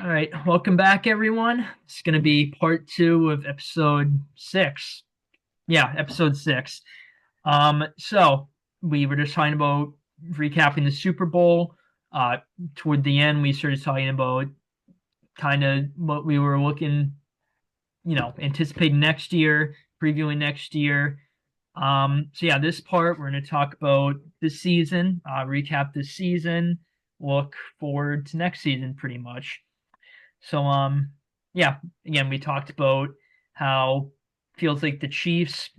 All right, welcome back, everyone. It's going to be part two of episode six. Yeah, episode six. So we were just talking about recapping the Super Bowl. Uh, Toward the end, we started talking about kind of what we were looking, anticipating next year, previewing next year. So yeah, this part we're going to talk about this season, recap this season, look forward to next season, pretty much. So yeah, again we talked about how feels like the Chiefs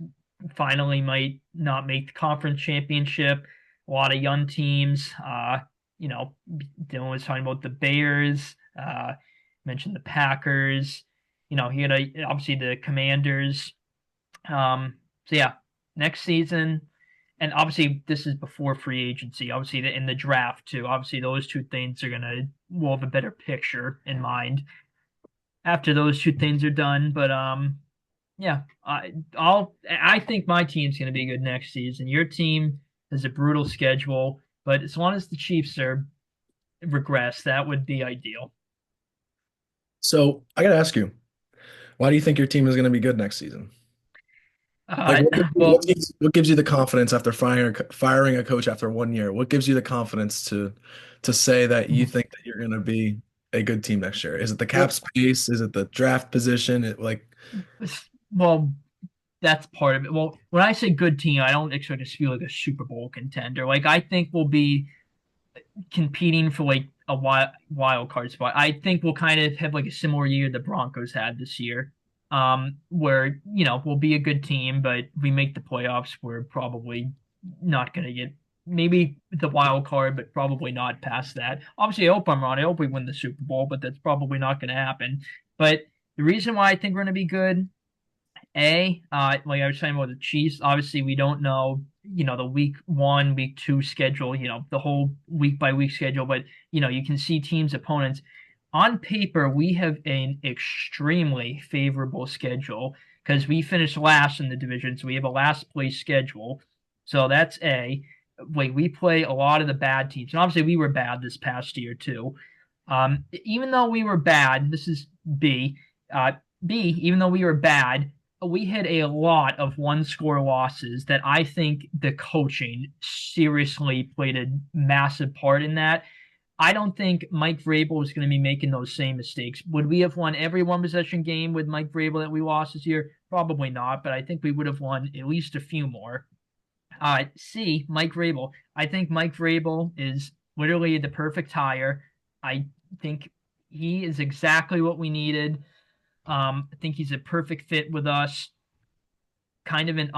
finally might not make the conference championship. A lot of young teams. You know, Dylan was talking about the Bears. Mentioned the Packers. He had obviously the Commanders. So yeah, next season, and obviously this is before free agency. Obviously in the draft too. Obviously those two things are gonna we'll have a better picture in mind after those two things are done. But yeah, I think my team's going to be good next season. Your team has a brutal schedule, but as long as the Chiefs are regress, that would be ideal. So I gotta ask you, why do you think your team is gonna be good next season? Like, Uh, well, what gives you the confidence after firing a coach after 1 year? What gives you the confidence to say that you think that you're gonna be a good team next year? Is it the cap well, space? Is it the draft position? well, that's part of it. Well, when I say good team, I don't expect us to be like a Super Bowl contender. Like I think we'll be competing for like a wild card spot. I think we'll kind of have like a similar year the Broncos had this year, where we'll be a good team, but if we make the playoffs, we're probably not going to get maybe the wild card, but probably not past that. Obviously, I hope I'm wrong. I hope we win the Super Bowl, but that's probably not going to happen. But the reason why I think we're going to be good like I was saying about the Chiefs, obviously we don't know, the week one, week two schedule, the whole week by week schedule, but you can see teams' opponents. On paper, we have an extremely favorable schedule because we finished last in the division, so we have a last place schedule. So that's A. Like we play a lot of the bad teams. And obviously we were bad this past year too. Even though we were bad, this is B. Uh, B, even though we were bad, we had a lot of one score losses that I think the coaching seriously played a massive part in that. I don't think Mike Vrabel is going to be making those same mistakes. Would we have won every one possession game with Mike Vrabel that we lost this year? Probably not, but I think we would have won at least a few more. C, Mike Vrabel. I think Mike Vrabel is literally the perfect hire. I think he is exactly what we needed. I think he's a perfect fit with us. Kind of an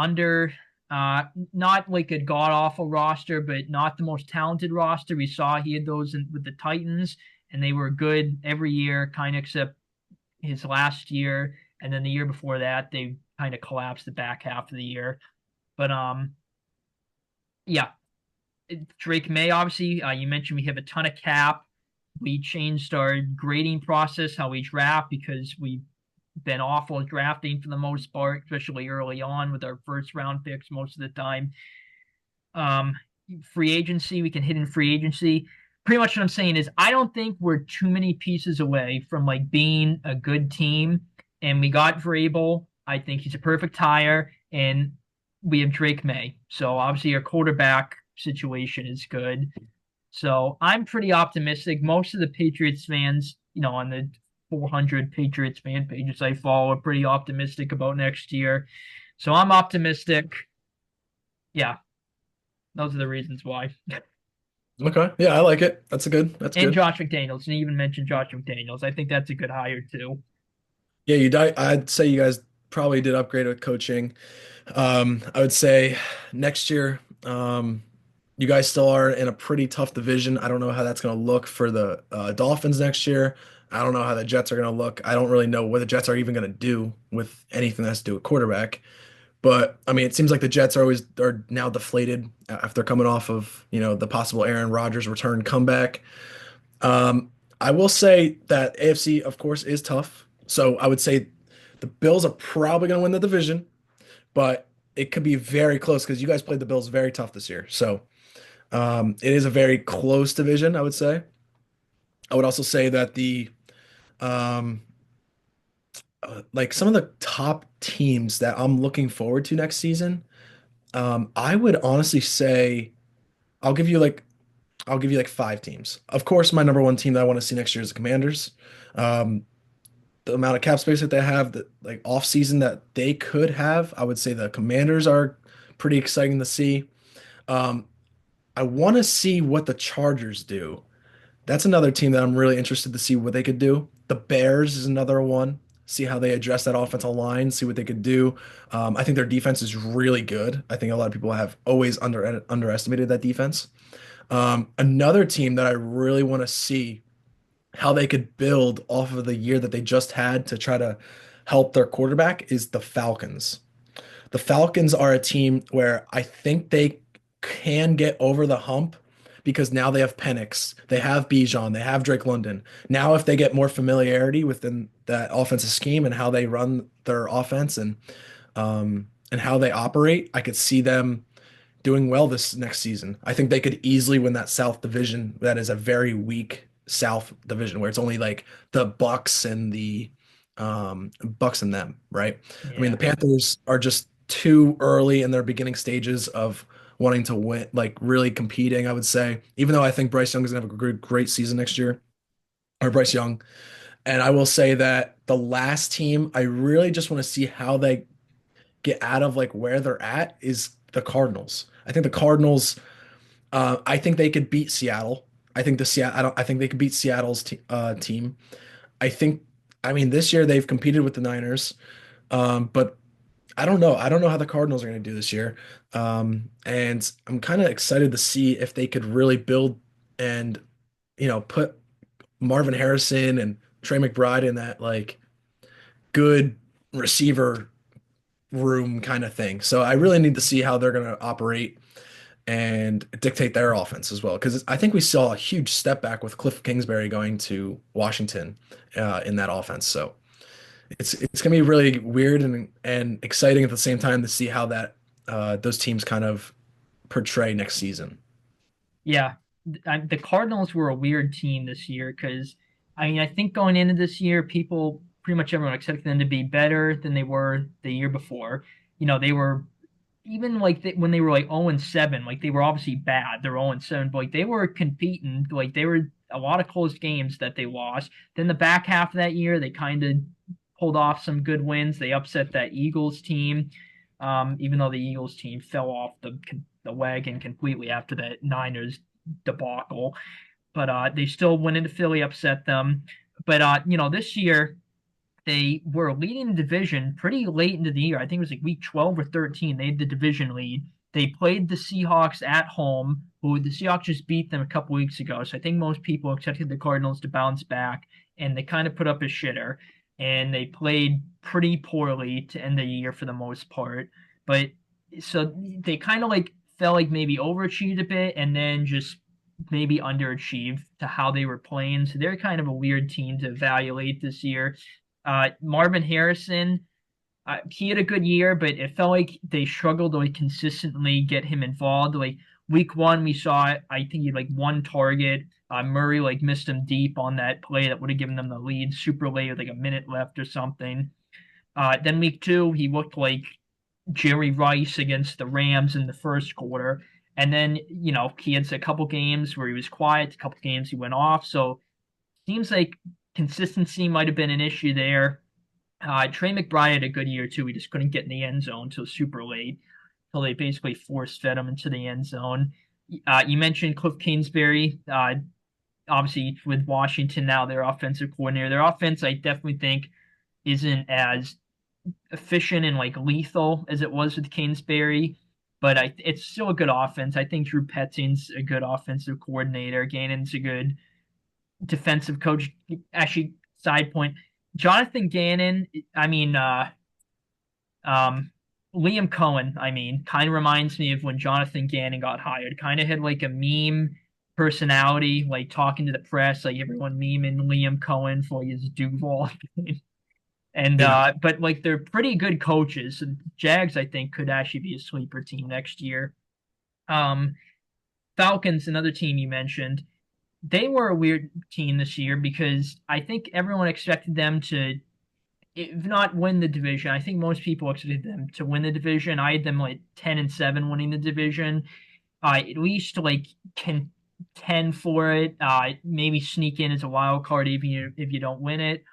not like a god awful roster, but not the most talented roster. We saw he had those with the Titans, and they were good every year, kind of except his last year, and then the year before that, they kind of collapsed the back half of the year. But yeah, Drake May, obviously, you mentioned we have a ton of cap. We changed our grading process, how we draft, because we've been awful at drafting for the most part, especially early on with our first round picks most of the time. Um, Free agency, we can hit in free agency. Pretty much what I'm saying is I don't think we're too many pieces away from like being a good team. And we got Vrabel. I think he's a perfect hire. And we have Drake May. So obviously our quarterback situation is good. So I'm pretty optimistic. Most of the Patriots fans, on the 400 Patriots fan pages I follow, are pretty optimistic about next year. So I'm optimistic. Yeah, those are the reasons why. Okay, yeah, I like it. That's a good. That's And good. Josh McDaniels, and you even mentioned Josh McDaniels. I think that's a good hire too. Yeah, I'd say you guys probably did upgrade with coaching. I would say next year, you guys still are in a pretty tough division. I don't know how that's going to look for the Dolphins next year. I don't know how the Jets are going to look. I don't really know what the Jets are even going to do with anything that has to do with quarterback. But I mean, it seems like the Jets are now deflated after coming off of, the possible Aaron Rodgers return comeback. Um, I will say that AFC, of course, is tough. So I would say the Bills are probably going to win the division, but it could be very close because you guys played the Bills very tough this year. So it is a very close division, I would say. I would also say that the Um, like some of the top teams that I'm looking forward to next season, I would honestly say I'll give you like I'll give you like five teams. Of course, my number one team that I want to see next year is the Commanders. Um, the amount of cap space that they have, that like off season that they could have, I would say the Commanders are pretty exciting to see. Um, I want to see what the Chargers do. That's another team that I'm really interested to see what they could do. The Bears is another one. See how they address that offensive line, see what they could do. I think their defense is really good. I think a lot of people have always underestimated that defense. Another team that I really want to see how they could build off of the year that they just had to try to help their quarterback is the Falcons. The Falcons are a team where I think they can get over the hump because now they have Penix, they have Bijan, they have Drake London. Now, if they get more familiarity within that offensive scheme and how they run their offense and how they operate, I could see them doing well this next season. I think they could easily win that South division. That is a very weak South division where it's only like the Bucks and the Bucks and them, right? I mean, the Yeah. Panthers are just too early in their beginning stages of wanting to win, like really competing, I would say. Even though I think Bryce Young is gonna have a great season next year, or Bryce Young. And I will say that the last team, I really just want to see how they get out of like where they're at is the Cardinals. I think the Cardinals I think they could beat Seattle. I think the Seattle. I don't. I think they could beat Seattle's team. I think. I mean, this year they've competed with the Niners, but I don't know. I don't know how the Cardinals are going to do this year. And I'm kind of excited to see if they could really build and put Marvin Harrison and Trey McBride in that like good receiver room kind of thing. So I really need to see how they're going to operate and dictate their offense as well. Because I think we saw a huge step back with Cliff Kingsbury going to Washington in that offense. So it's gonna be really weird and exciting at the same time to see how that those teams kind of portray next season. Yeah, the Cardinals were a weird team this year because, I mean, I think going into this year, people pretty much everyone expected them to be better than they were the year before. They were even like when they were like 0 and 7, like they were obviously bad. They're 0 and 7, but like they were competing. Like they were a lot of close games that they lost. Then the back half of that year, they kind of pulled off some good wins. They upset that Eagles team, even though the Eagles team fell off the wagon completely after that Niners debacle. But they still went into Philly, upset them. But this year they were leading the division pretty late into the year. I think it was like week 12 or 13. They had the division lead. They played the Seahawks at home, who the Seahawks just beat them a couple weeks ago. So I think most people expected the Cardinals to bounce back, and they kind of put up a shitter. And they played pretty poorly to end the year for the most part. But so they kind of like felt like maybe overachieved a bit and then just maybe underachieved to how they were playing. So they're kind of a weird team to evaluate this year. Marvin Harrison, he had a good year, but it felt like they struggled to like consistently get him involved. Like week one, we saw it. I think he had like one target. Murray like missed him deep on that play that would have given them the lead super late with like a minute left or something. Then week two, he looked like Jerry Rice against the Rams in the first quarter. And then, he had a couple games where he was quiet, a couple games he went off. So seems like consistency might have been an issue there. Trey McBride had a good year too. He just couldn't get in the end zone until super late, until they basically force fed him into the end zone. You mentioned Cliff Kingsbury. Obviously, with Washington now, their offensive coordinator. Their offense, I definitely think, isn't as efficient and like lethal as it was with Kingsbury, but it's still a good offense. I think Drew Petzing's a good offensive coordinator. Gannon's a good defensive coach. Actually, side point, Jonathan Gannon, I mean, um, Liam Cohen, I mean, kind of reminds me of when Jonathan Gannon got hired. Kind of had like a meme personality, like talking to the press, like everyone memeing Liam Cohen for his Duval. And Yeah. but like they're pretty good coaches. And Jags, I think, could actually be a sleeper team next year. Um, Falcons, another team you mentioned. they were a weird team this year because I think everyone expected them to, if not win the division. I think most people expected them to win the division. I had them like 10-7 winning the division. At least like contend for it. Maybe sneak in as a wild card even if you don't win it.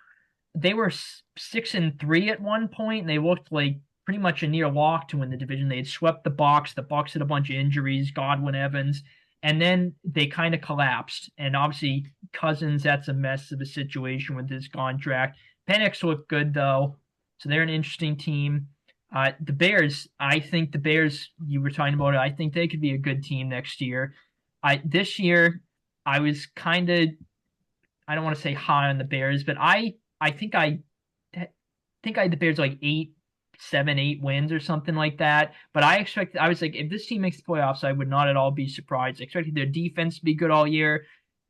They were 6-3 at one point, and they looked like pretty much a near lock to win the division. They had swept the Bucks. The Bucks had a bunch of injuries, Godwin, Evans, and then they kind of collapsed. And obviously, Cousins, that's a mess of a situation with his contract. Penix looked good though, so they're an interesting team. The Bears, I think the Bears, you were talking about it. I think they could be a good team next year. I this year, I was kind of, I don't want to say high on the Bears, but I think I had the Bears like 8 wins or something like that. But I was like, if this team makes the playoffs, I would not at all be surprised. I expected their defense to be good all year.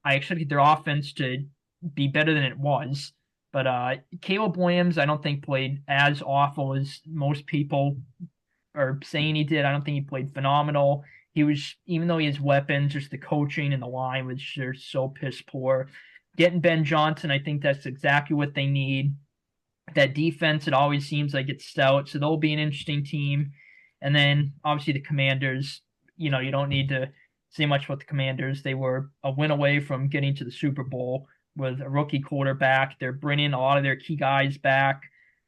I expected their offense to be better than it was. But Caleb Williams, I don't think played as awful as most people are saying he did. I don't think he played phenomenal. He was, even though he has weapons, just the coaching and the line was just so piss poor. Getting Ben Johnson, I think that's exactly what they need. That defense, it always seems like it's stout, so they'll be an interesting team. And then obviously the Commanders, you don't need to say much about the Commanders. They were a win away from getting to the Super Bowl with a rookie quarterback. They're bringing a lot of their key guys back,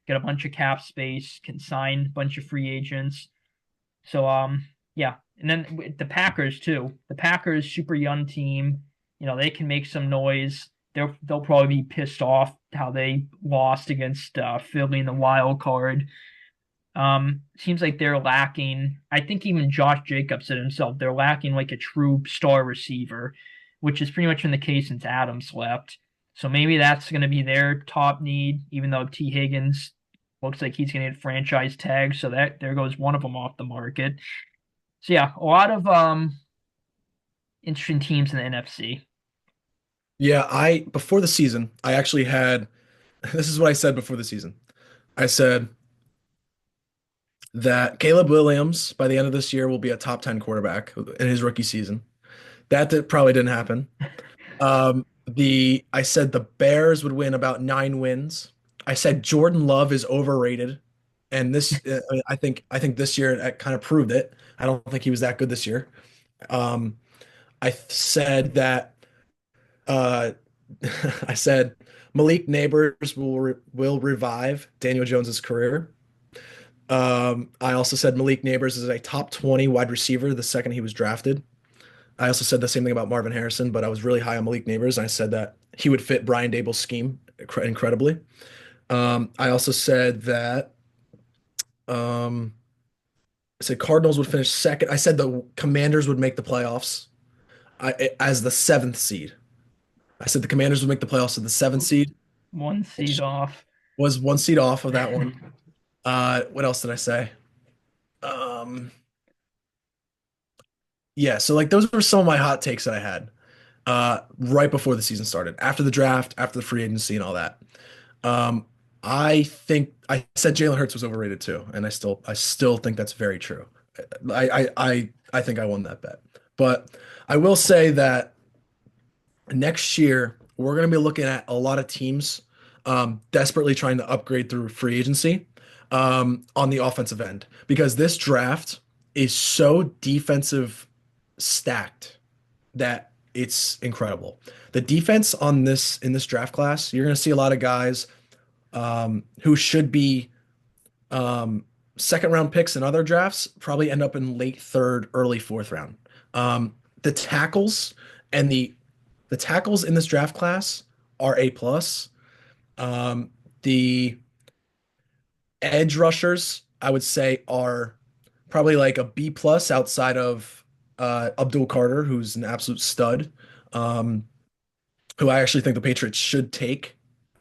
get a bunch of cap space, can sign a bunch of free agents. So yeah, and then the Packers too. The Packers super young team. They can make some noise. They'll probably be pissed off how they lost against Philly in the wild card. Seems like they're lacking. I think even Josh Jacobs said himself they're lacking like a true star receiver, which is pretty much been the case since Adams left. So maybe that's going to be their top need, even though T. Higgins looks like he's going to get franchise tag. So that there goes one of them off the market. So yeah, a lot of interesting teams in the NFC. Yeah, before the season, I actually had this is what I said before the season. I said that Caleb Williams by the end of this year will be a top 10 quarterback in his rookie season. Probably didn't happen. I said the Bears would win about 9 wins. I said Jordan Love is overrated, and I think this year it kind of proved it. I don't think he was that good this year. Um, said that uh, I said Malik Neighbors will revive Daniel Jones's career. I also said Malik Neighbors is a top 20 wide receiver the second he was drafted. I also said the same thing about Marvin Harrison, but I was really high on Malik Neighbors. And I said that he would fit Brian Dable's scheme incredibly. I also said that um, I said Cardinals would finish second. I said the Commanders would make the playoffs as the seventh seed. I said the Commanders would make the playoffs as the seventh seed, One seed which off. was 1 seed off of that one. What else did I say? Um, yeah, so like those were some of my hot takes that I had right before the season started, after the draft, after the free agency, and all that. Um, I think I said Jalen Hurts was overrated too, and I still think that's very true. I think I won that bet, but I will say that next year we're going to be looking at a lot of teams desperately trying to upgrade through free agency on the offensive end because this draft is so defensive stacked that it's incredible. The defense on this in this draft class, you're going to see a lot of guys who should be um, second round picks in other drafts probably end up in late third, early fourth round. The tackles and the tackles in this draft class are A plus. The edge rushers, I would say, are probably like a B plus outside of Abdul Carter, who's an absolute stud, um, who I actually think the Patriots should take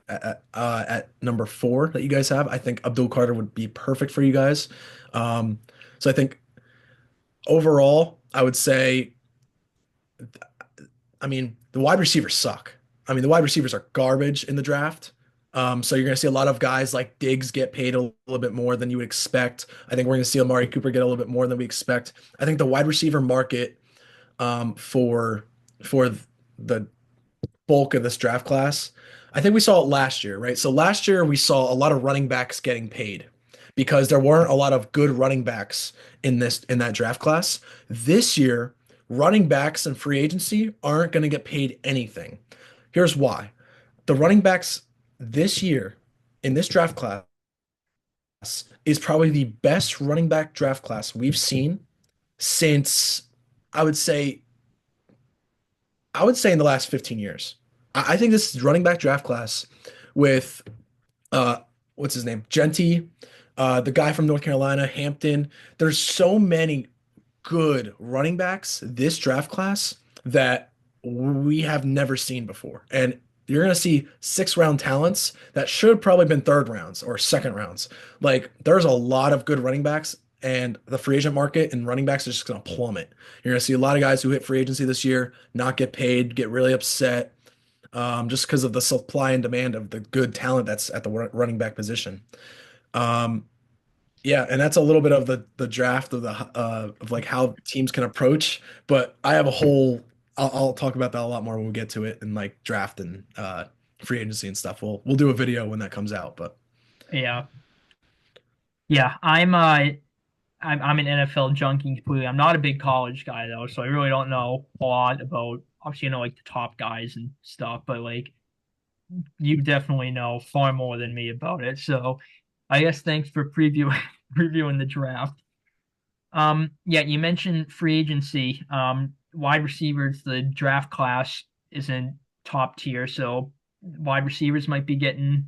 at number 4 that you guys have. I think Abdul Carter would be perfect for you guys. Um, so I think overall, I would say, I mean, the wide receivers suck. I mean, the wide receivers are garbage in the draft. So you're going to see a lot of guys like Diggs get paid a little bit more than you would expect. I think we're going to see Amari Cooper get a little bit more than we expect. I think the wide receiver market for the bulk of this draft class. I think we saw it last year, right? So last year we saw a lot of running backs getting paid because there weren't a lot of good running backs in that draft class. This year, running backs and free agency aren't going to get paid anything. Here's why. The running backs this year in this draft class is probably the best running back draft class we've seen since I would say I would say in the last 15 years. I think this running back draft class with uh what's his name? Genty, the guy from North Carolina, Hampton. There's so many good running backs this draft class that we have never seen before. And you're going to see 6 round talents that should probably been third rounds or second rounds. Like there's a lot of good running backs and the free agent market and running backs is just going to plummet. You're going to see a lot of guys who hit free agency this year not get paid, get really upset just because of the supply and demand of the good talent that's at the running back position. Um, yeah, and that's a little bit of the draft of like how teams can approach. But I have a whole. I'll talk about that a lot more when we get to it and like draft and free agency and stuff. We'll do a video when that comes out. But Yeah. Yeah, I'm an NFL junkie completely. I'm not a big college guy though, so I really don't know a lot about obviously like the top guys and stuff, but like you definitely know far more than me about it. So I guess thanks for previewing the draft. Yeah, you mentioned free agency. Wide receivers, the draft class isn't top tier, so wide receivers might be getting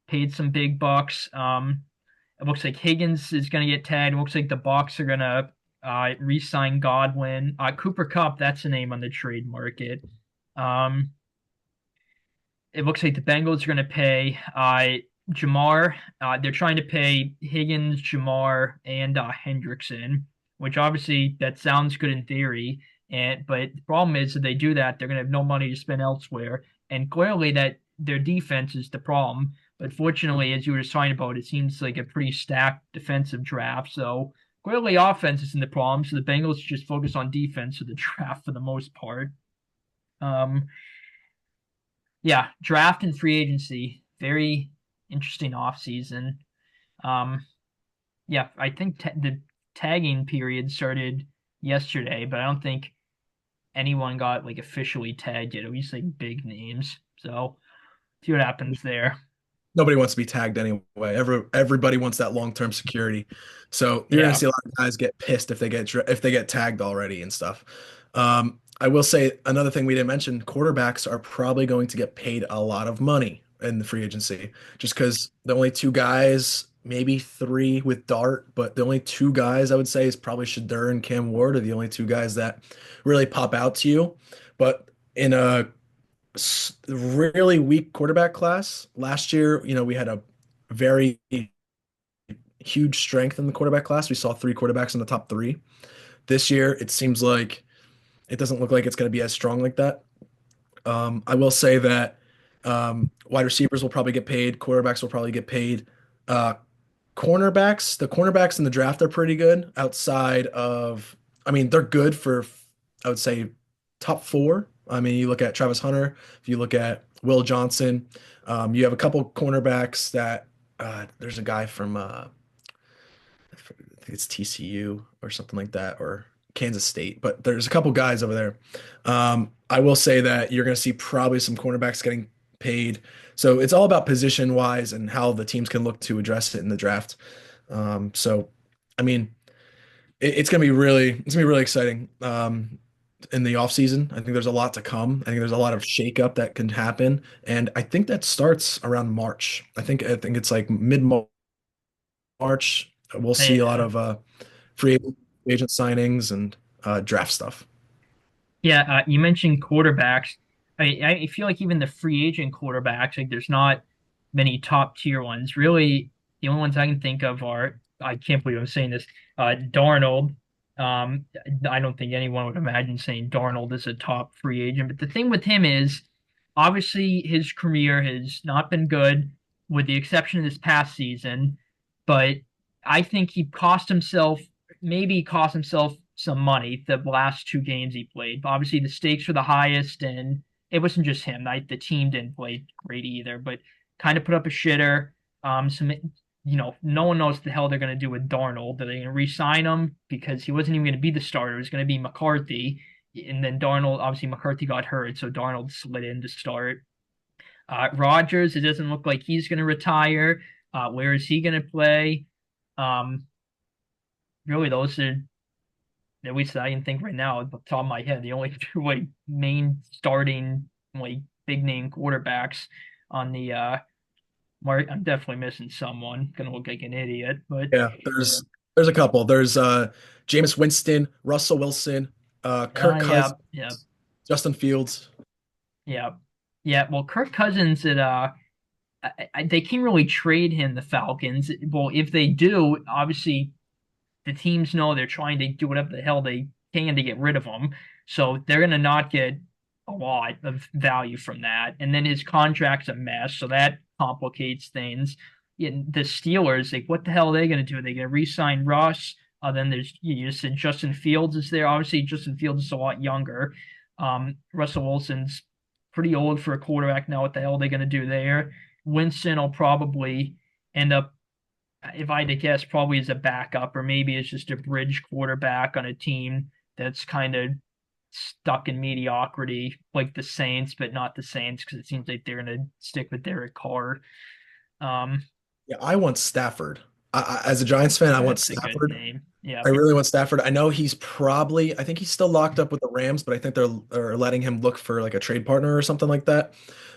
paid some big bucks. It looks like Higgins is going to get tagged. It looks like the Bucs are going to re-sign Godwin. Cooper Kupp, that's the name on the trade market. Um, it looks like the Bengals are going to pay Jamar. They're trying to pay Higgins, Jamar, and Hendrickson, which obviously that sounds good in theory. But the problem is if they do that, they're going to have no money to spend elsewhere. And clearly that their defense is the problem. But fortunately, as you were just talking about, it seems like a pretty stacked defensive draft. So clearly offense isn't the problem. So the Bengals just focus on defense for the draft for the most part. Um, yeah, draft and free agency, very interesting offseason. Um, yeah, I think the tagging period started yesterday, but I don't think anyone got like officially tagged yet, at least like big names. So see what happens there. nobody wants to be tagged anyway. Everybody wants that long-term security. So you're gonna Yeah. see a lot of guys get pissed if they get tagged already and stuff. I will say another thing we didn't mention, quarterbacks are probably going to get paid a lot of money in the free agency just because the only 2 guys, maybe 3 with Dart, but the only 2 guys I would say is probably Shadur and Cam Ward are the only 2 guys that really pop out to you. But in a really weak quarterback class. Last year, we had a very huge strength in the quarterback class. We saw 3 quarterbacks in the top 3. This year, it seems like it doesn't look like it's going to be as strong like that. I will say that wide receivers will probably get paid. Quarterbacks will probably get paid. Uh, the cornerbacks in the draft are pretty good outside of, I mean, they're good for, I would say, top 4. I mean, you look at Travis Hunter, if you look at Will Johnson, you have a couple cornerbacks that there's a guy from, I think it's TCU or something like that, or Kansas State, but there's a couple guys over there. I will say that you're going to see probably some cornerbacks getting paid. So it's all about position wise and how the teams can look to address it in the draft. So, I mean, it's gonna be really exciting in the offseason. I think there's a lot to come. I think there's a lot of shakeup that can happen, and I think that starts around March. I think it's like mid-March. We'll see a lot Yeah. of free agent signings and draft stuff. Yeah, you mentioned quarterbacks. I feel like even the free agent quarterbacks, like there's not many top tier ones. Really, the only ones I can think of are I can't believe I'm saying this. Darnold. Um, I don't think anyone would imagine saying Darnold is a top free agent. But the thing with him is, obviously, his career has not been good, with the exception of this past season. But I think he maybe cost himself some money the last 2 games he played. Obviously, the stakes were the highest, and it wasn't just him. The team didn't play great either, but kind of put up a shitter. Some no one knows what the hell they're going to do with Darnold. Are they going to re-sign him because he wasn't even going to be the starter? It was going to be McCarthy, and then Darnold. Obviously, McCarthy got hurt, so Darnold slid in to start. Rodgers, it doesn't look like he's going to retire. Where is he going to play? Um, really, those are at least I can think right now at the top of my head the only two like main starting like big name quarterbacks on the mark. I'm definitely missing someone. Gonna look like an idiot, but Yeah, there's a couple. There's Jameis Winston, Russell Wilson, Kirk yeah, Cousins, yeah, Justin Fields. yeah, yeah. Well, Kirk Cousins, they can't really trade him, the Falcons. Well, if they do, obviously the teams know they're trying to do whatever the hell they can to get rid of him. So they're going to not get a lot of value from that. And then his contract's a mess, so that complicates things. The Steelers, like, what the hell are they going to do? Are they going to re-sign Russ? Then you just said Justin Fields is there. Obviously, Justin Fields is a lot younger. Russell Wilson's pretty old for a quarterback now. What the hell are they going to do there? Winston will probably end up, if I had to guess, probably as a backup, or maybe it's just a bridge quarterback on a team that's kind of stuck in mediocrity, like the Saints, but not the Saints because it seems like they're going to stick with Derek Carr. Um, Yeah, I want Stafford. As a Giants fan, I want that's a good Stafford. name. I Yep. really want Stafford. I know I think he's still locked up with the Rams, but I think they're letting him look for like a trade partner or something like that.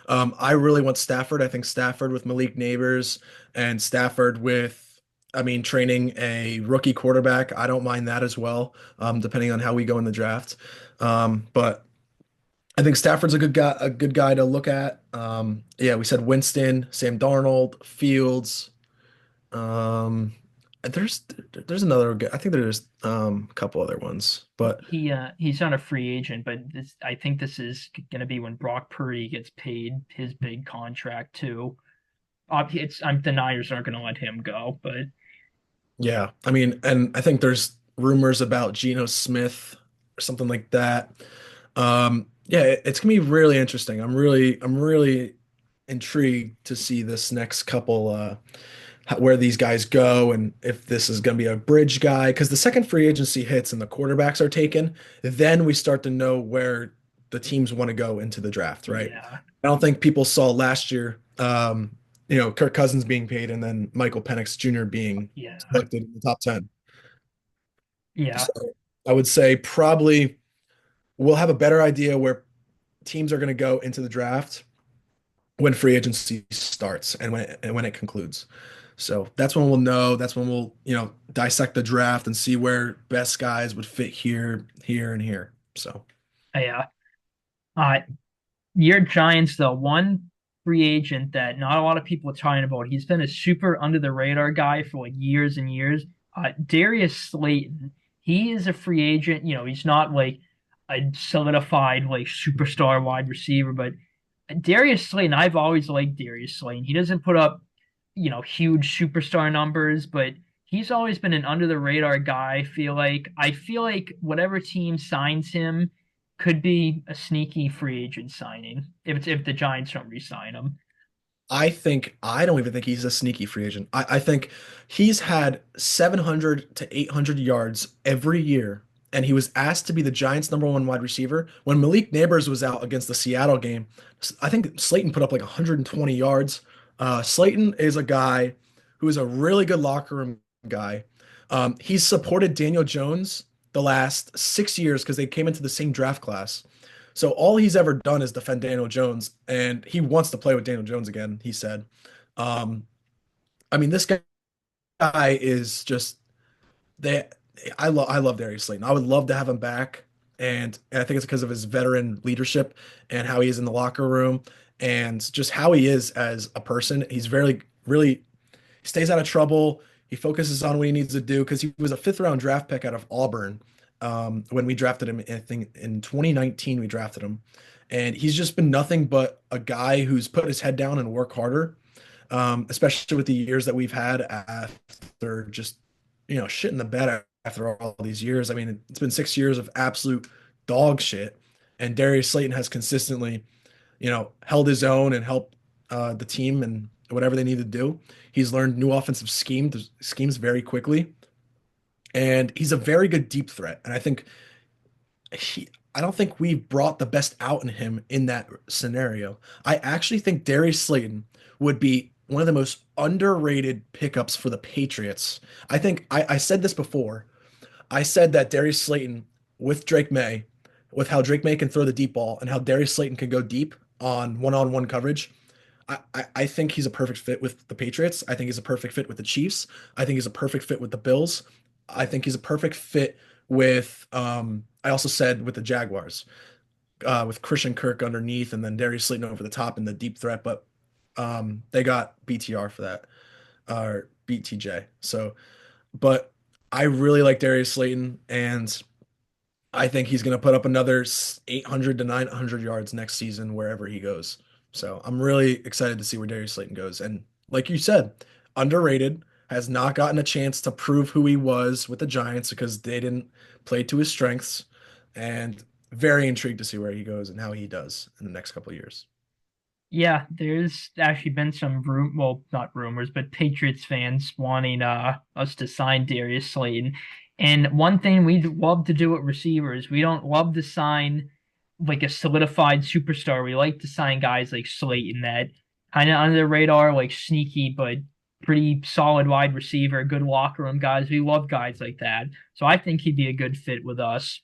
I really want Stafford. I think Stafford with Malik Neighbors and Stafford with, I mean, training a rookie quarterback. I don't mind that as well, depending on how we go in the draft. But I think Stafford's a good guy to look at. Yeah, we said Winston, Sam Darnold, Fields. Um, and there's another I think there's a couple other ones, but He's not a free agent, but I think this is going to be when Brock Purdy gets paid his big contract too. The Niners aren't going to let him go, but yeah, I mean, and I think there's rumors about Geno Smith or something like that. Yeah, it's gonna be really interesting. I'm really intrigued to see this next couple where these guys go and if this is going to be a bridge guy. Because the second free agency hits and the quarterbacks are taken, then we start to know where the teams want to go into the draft, right? yeah, I don't think people saw last year, Kirk Cousins being paid and then Michael Penix Jr. being yeah, selected in the top 10. yeah. So I would say probably we'll have a better idea where teams are going to go into the draft when free agency starts and when it concludes. So that's when we'll know. That's when we'll, dissect the draft and see where best guys would fit here, here, and here. So Yeah. Uh, your Giants, though, one free agent that not a lot of people are talking about. He's been a super under the radar guy for like years and years. Darius Slayton. He is a free agent. He's not like a solidified like superstar wide receiver, but Darius Slayton, I've always liked Darius Slayton. He doesn't put up, huge superstar numbers, but he's always been an under the radar guy. I feel like whatever team signs him could be a sneaky free agent signing if the Giants don't re-sign him. I don't even think he's a sneaky free agent. I think he's had 700 to 800 yards every year, and he was asked to be the Giants' number one wide receiver. When Malik Neighbors was out against the Seattle game, I think Slayton put up like 120 yards. Slayton is a guy who is a really good locker room guy. He's supported Daniel Jones the last 6 years because they came into the same draft class. So all he's ever done is defend Daniel Jones, and he wants to play with Daniel Jones again, he said. Um, I mean, this guy is just they. I love Darius Slayton. I would love to have him back, and I think it's because of his veteran leadership and how he is in the locker room and just how he is as a person. He's very really he stays out of trouble. He focuses on what he needs to do because he was a fifth round draft pick out of Auburn when we drafted him. I think in 2019 we drafted him, and he's just been nothing but a guy who's put his head down and work harder. Especially with the years that we've had after just shit in the bed after all these years. I mean, it's been 6 years of absolute dog shit, and Darius Slayton has consistently held his own and helped the team and whatever they need to do. He's learned new offensive schemes very quickly, and he's a very good deep threat. And I don't think we brought the best out in him in that scenario. I actually think Darius Slayton would be one of the most underrated pickups for the Patriots. I said this before. I said that Darius Slayton with Drake May, with how Drake May can throw the deep ball and how Darius Slayton can go deep on one-on-one coverage. I think he's a perfect fit with the Patriots. I think he's a perfect fit with the Chiefs. I think he's a perfect fit with the Bills. I think he's a perfect fit with I also said with the Jaguars, with Christian Kirk underneath and then Darius Slayton over the top in the deep threat, but they got BTR for that, or BTJ. So, but I really like Darius Slayton, and I think he's going to put up another 800 to 900 yards next season wherever he goes. So I'm really excited to see where Darius Slayton goes. And like you said, underrated, has not gotten a chance to prove who he was with the Giants because they didn't play to his strengths. And very intrigued to see where he goes and how he does in the next couple of years. Yeah, there's actually been some well, not rumors, but Patriots fans wanting us to sign Darius Slayton. And one thing we love to do at receivers, we don't love to sign like a solidified superstar. We like to sign guys like Slayton that kind of under the radar, like sneaky but pretty solid wide receiver, good locker room guys. We love guys like that. So I think he'd be a good fit with us.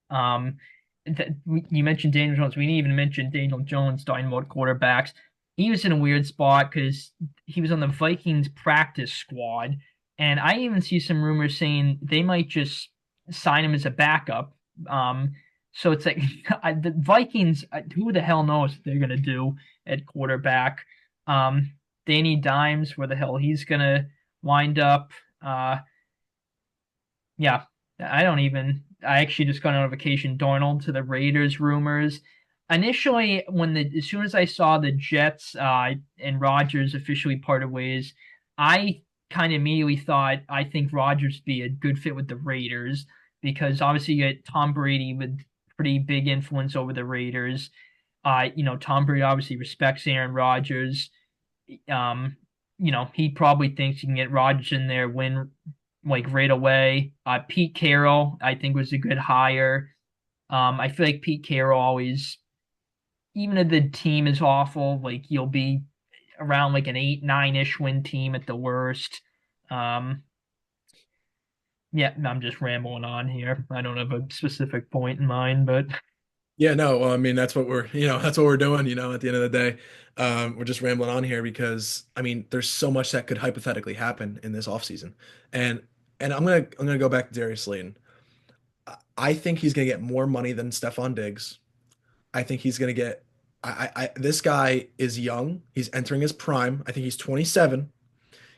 Um, you mentioned Daniel Jones. We didn't even mention Daniel Jones talking about quarterbacks. He was in a weird spot because he was on the Vikings practice squad, and I even see some rumors saying they might just sign him as a backup. So it's like the Vikings. Who the hell knows what they're gonna do at quarterback? Um, Danny Dimes, where the hell he's gonna wind up? Yeah, I don't even. I actually just got a notification. Darnold to the Raiders rumors. Initially, as soon as I saw the Jets and Rodgers officially parted ways, I kind of immediately thought I think Rodgers would be a good fit with the Raiders because obviously you get Tom Brady with pretty big influence over the Raiders. Tom Brady obviously respects Aaron Rodgers. Um, he probably thinks he can get Rodgers in there, win like right away. Pete Carroll, I think, was a good hire. I feel like Pete Carroll always, even if the team is awful, like you'll be around like an 8, 9-ish win team at the worst. Um, yeah, I'm just rambling on here. I don't have a specific point in mind, but Yeah, no, well, I mean that's what we're doing, at the end of the day. We're just rambling on here because I mean, there's so much that could hypothetically happen in this offseason. And and I'm gonna go back to Darius Slayton. I think he's gonna get more money than Stephon Diggs. I think he's gonna get this guy is young. He's entering his prime. I think he's 27.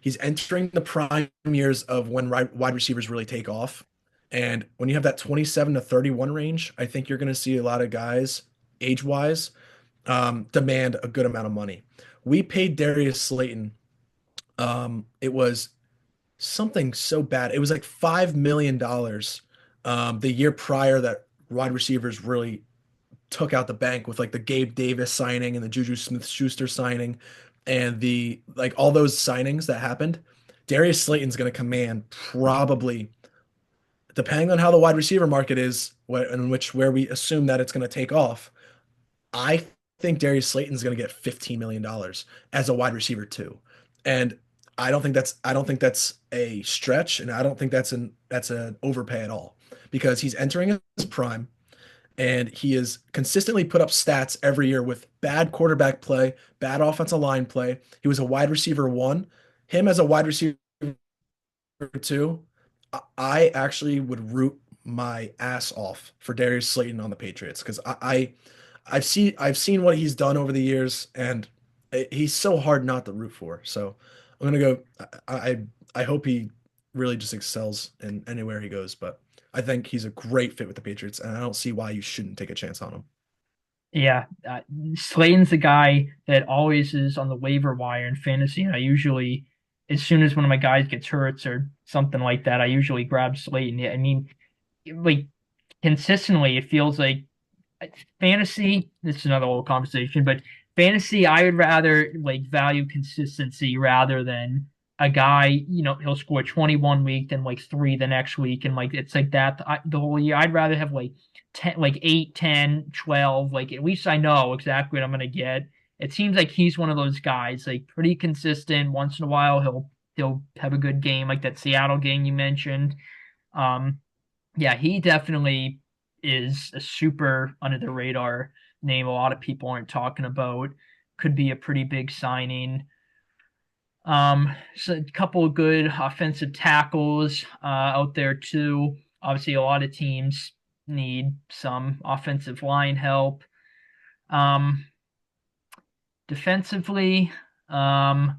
He's entering the prime years of when wide receivers really take off. And when you have that 27 to 31 range, I think you're going to see a lot of guys, age wise, demand a good amount of money. We paid Darius Slayton. It was something so bad. It was like $5 million the year prior that wide receivers really took out the bank with like the Gabe Davis signing and the Juju Smith-Schuster signing and the like all those signings that happened. Darius Slayton's going to command probably, depending on how the wide receiver market is, where we assume that it's going to take off. I think Darius Slayton's going to get $15 million as a wide receiver too, and I don't think that's a stretch, and I don't think that's an overpay at all because he's entering his prime and he has consistently put up stats every year with bad quarterback play, bad offensive line play. He was a wide receiver one. Him as a wide receiver two, I actually would root my ass off for Darius Slayton on the Patriots because I've seen what he's done over the years, and he's so hard not to root for. So I'm gonna go. I hope he really just excels in anywhere he goes, but I think he's a great fit with the Patriots, and I don't see why you shouldn't take a chance on him. yeah, Slayton's the guy that always is on the waiver wire in fantasy. And I usually, as soon as one of my guys gets hurt or something like that, I usually grab Slayton. Yeah, I mean, like consistently, it feels like fantasy, this is another little conversation, but fantasy, I would rather like value consistency rather than a guy, he'll score 21 week, then like three the next week, and like it's like that the whole year. I'd rather have like 10, like 8, 10, 12. Like at least I know exactly what I'm gonna get. It seems like he's one of those guys, like pretty consistent. Once in a while, he'll have a good game, like that Seattle game you mentioned. Um, yeah, he definitely is a super under the radar name. A lot of people aren't talking about. Could be a pretty big signing. So a couple of good offensive tackles out there too. Obviously, a lot of teams need some offensive line help. Um, Defensively, trying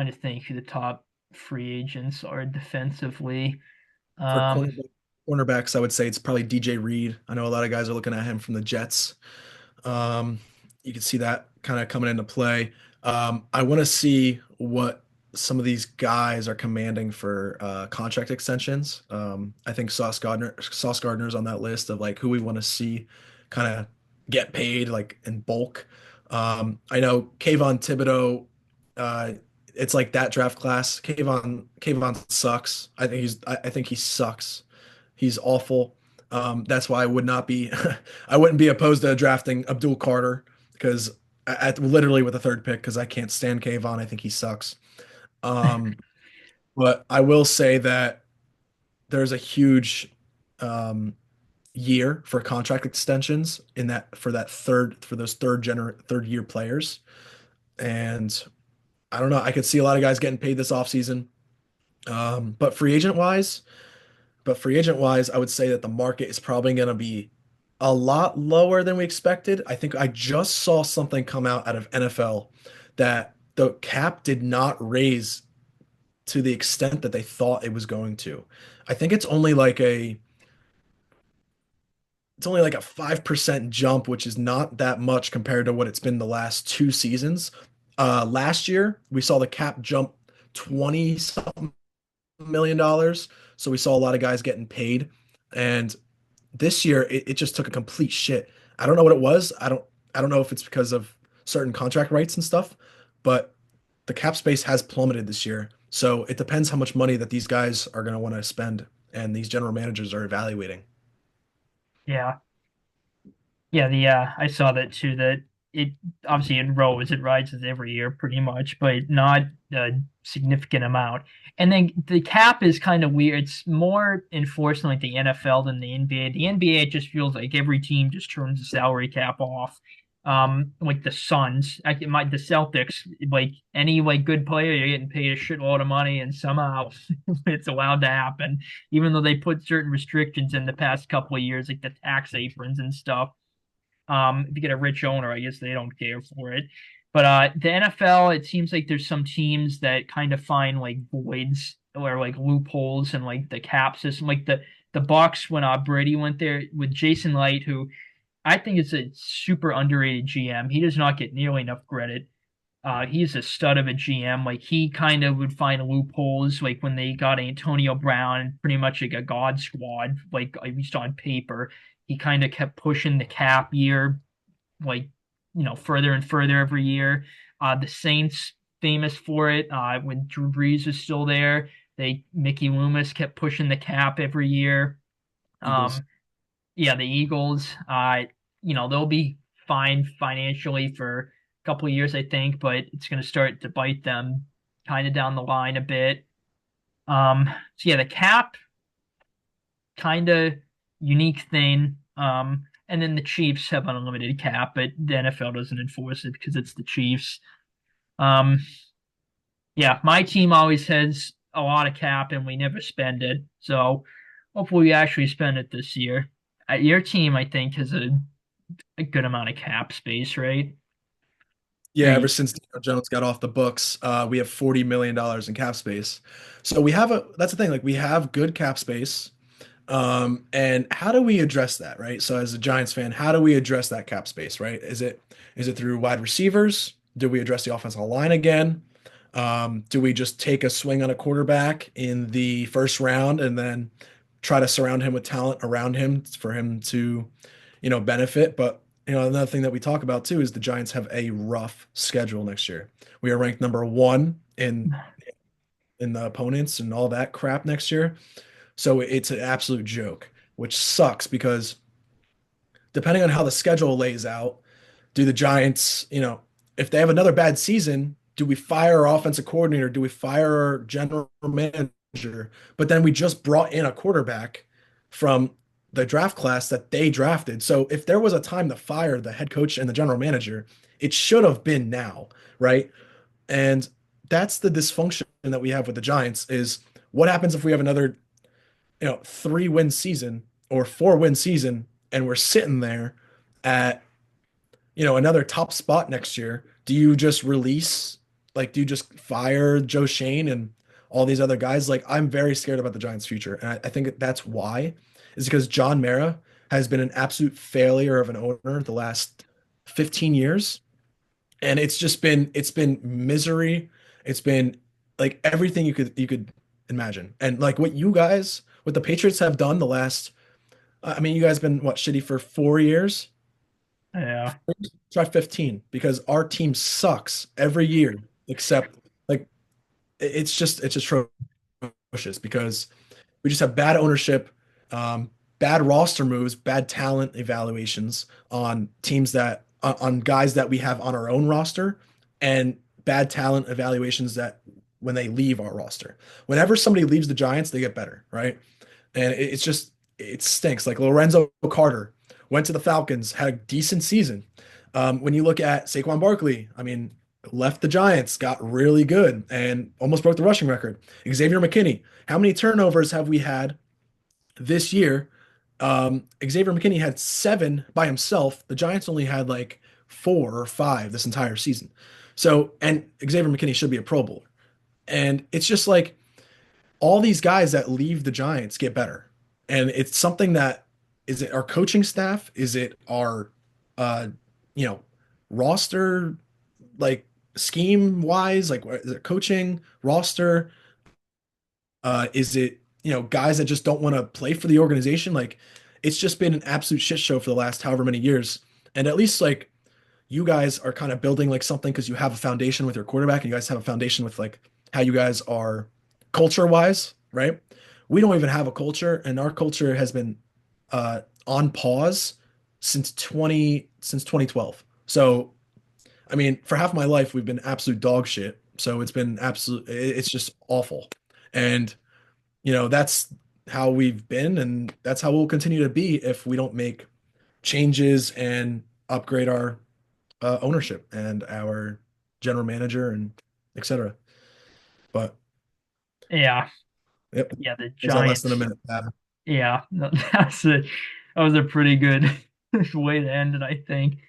to think who the top free agents are defensively. For Um, cornerbacks, I would say it's probably DJ Reed. I know a lot of guys are looking at him from the Jets. Um, you can see that kind of coming into play. I want to see what some of these guys are commanding for contract extensions. I think Sauce Gardner's on that list of like who we want to see kind of get paid like in bulk. I know Kayvon Thibodeau. Uh, it's like that draft class. Kayvon sucks. I think he sucks. He's awful. That's why I would not be I wouldn't be opposed to drafting Abdul Carter because literally with the third pick because I can't stand Kayvon. I think he sucks. Um, but I will say that there's a huge um, year for contract extensions in that for those third year players. And I don't know. I could see a lot of guys getting paid this offseason. But free agent wise, I would say that the market is probably going to be a lot lower than we expected. I think I just saw something come out of NFL that the cap did not raise to the extent that they thought it was going to. I think it's only like a 5% jump, which is not that much compared to what it's been the last two seasons. Last year, we saw the cap jump 20 something million dollars. So we saw a lot of guys getting paid. And this year it just took a complete shit. I don't know what it was. I don't know if it's because of certain contract rights and stuff, but the cap space has plummeted this year. So it depends how much money that these guys are going to want to spend and these general managers are evaluating. yeah. Yeah, the I saw that too. That it obviously it rises every year pretty much, but not a significant amount. And then the cap is kind of weird. It's more enforced in like the NFL than the NBA. The NBA it just feels like every team just turns the salary cap off. Like the Suns, the Celtics, like any like good player, you're getting paid a shitload of money, and somehow it's allowed to happen, even though they put certain restrictions in the past couple of years, like the tax aprons and stuff. If you get a rich owner, I guess they don't care for it. But the NFL, it seems like there's some teams that kind of find like voids or like loopholes in like the cap system. Like the Bucks when Brady went there with Jason Light, who I think is a super underrated GM. He does not get nearly enough credit. He's a stud of a GM. Like he kind of would find loopholes, like when they got Antonio Brown, pretty much like a god squad, like at least on paper. He kind of kept pushing the cap year, like further and further every year. The Saints famous for it. When Drew Brees was still there, Mickey Loomis kept pushing the cap every year. Eagles. Um, yeah, the Eagles, they'll be fine financially for a couple of years, I think, but it's going to start to bite them kind of down the line a bit. So yeah, the cap, kind of unique thing. And then the Chiefs have unlimited cap, but the NFL doesn't enforce it because it's the Chiefs. Um, yeah, my team always has a lot of cap and we never spend it. So hopefully we actually spend it this year. Your team, I think, has a good amount of cap space, right? Yeah, ever Right. since Daniel Jones got off the books, we have $40 million in cap space. So that's the thing, like we have good cap space. And how do we address that, right? So as a Giants fan, how do we address that cap space, right? Is it through wide receivers? Do we address the offensive line again? Do we just take a swing on a quarterback in the first round and then try to surround him with talent around him for him to benefit. But another thing that we talk about too is the Giants have a rough schedule next year. We are ranked number one in the opponents and all that crap next year. So it's an absolute joke, which sucks because depending on how the schedule lays out, do the Giants, if they have another bad season, do we fire our offensive coordinator? Do we fire our general manager? But then we just brought in a quarterback from the draft class that they drafted. So if there was a time to fire the head coach and the general manager, it should have been now, right? And that's the dysfunction that we have with the Giants is what happens if we have another, 3-win season or 4-win season and we're sitting there at another top spot next year, do you just do you just fire Joe Shane and all these other guys? Like, I'm very scared about the Giants' future. And I think that's why, is because John Mara has been an absolute failure of an owner the last 15 years. And it's been misery. It's been like everything you could imagine. And like what the Patriots have done the last, I mean, you guys been what, shitty for 4 years? Yeah. Try 15 because our team sucks every year except like it's just atrocious because we just have bad ownership, bad roster moves, bad talent evaluations on teams on guys that we have on our own roster, and bad talent evaluations that when they leave our roster. Whenever somebody leaves the Giants, they get better, right? And it stinks. Like Lorenzo Carter went to the Falcons, had a decent season. When you look at Saquon Barkley, I mean, left the Giants, got really good, and almost broke the rushing record. Xavier McKinney, how many turnovers have we had this year? Xavier McKinney had 7 by himself. The Giants only had like 4 or 5 this entire season. So, and Xavier McKinney should be a Pro Bowler. And it's just like all these guys that leave the Giants get better. And it's something that is it our coaching staff? Is it our uh you know roster like scheme wise? Like is it coaching roster? Is it guys that just don't want to play for the organization? Like it's just been an absolute shit show for the last however many years. And at least like you guys are kind of building like something because you have a foundation with your quarterback and you guys have a foundation with like how you guys are culture wise, right? We don't even have a culture, and our culture has been on pause since 2012. So, I mean, for half my life, we've been absolute dog shit. So it's just awful. And, that's how we've been, and that's how we'll continue to be if we don't make changes and upgrade our ownership and our general manager and etc. But Yeah. yep, Yeah. The is that less than a Giants. minute? Yeah. That was a pretty good way to end it, I think.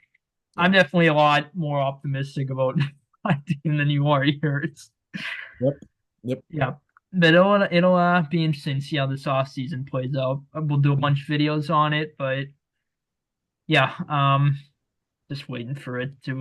I'm Yep, definitely a lot more optimistic about my team than you are yours. yep, yep, Yeah. But it'll be interesting to see how this off season plays out. We'll do a bunch of videos on it, but yeah, just waiting for it to